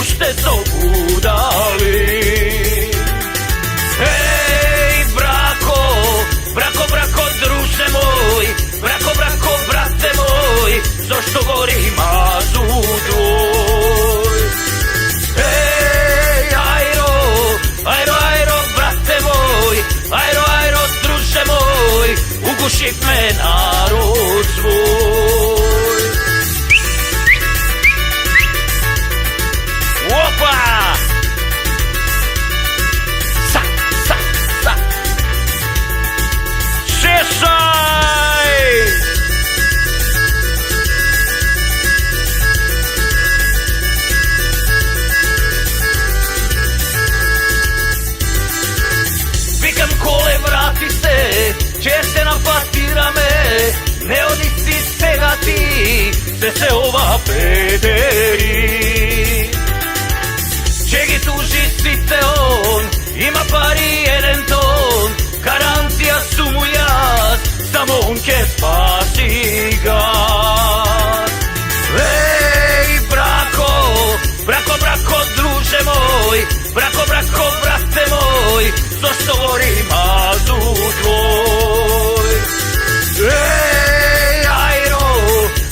ušte zovu dali. Hej, brako, brako, brako, druže moj, brako, brako, brate moj, zašto gori mazu tvoj? Hej, ajro, ajro, ajro, brate moj, ajro, ajro, druže moj, ugušit me narod svoj. Opa! Sa, sa, sa. Češaj! Vikam kole, vrati se, česte napatira me, ne odi si svega ti, se ova pederi. Čegi tuži svite on, ima pari jeden ton, garancija su mu jaz, samo on ke spasi ga. Ej, brako, brako, brako, druže moj, brako, brako, brate moj, zašto gori mazu tvoj? Ej, ajro,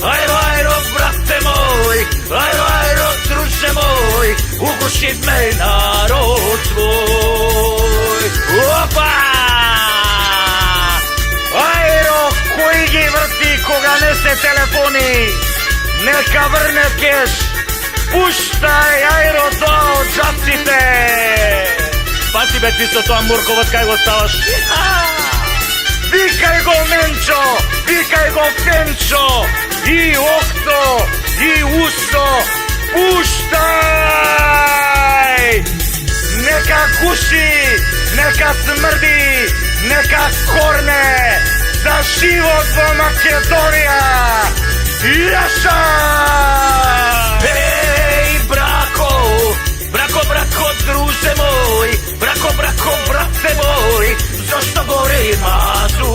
ajro, ajro, brate moj, ajro, ajro, druže moj, ugušit me narod svoj. Opa! Ajro, koji gi vrti koga nese telefoni, neka vrne keš, puštaj, ajro, to džapcite. Spasi be ti so to Amurkovac, kaj go stavaš? Vikaj go Menčo, vikaj go Penčo, i okto, i usto, puštaj! Neka guši, neka smrdi, neka korne, za život vo Makedonija! Jaša! Hej, brako, brako, brako, druže moj, brako, brako, brate moj, zašto gori mazu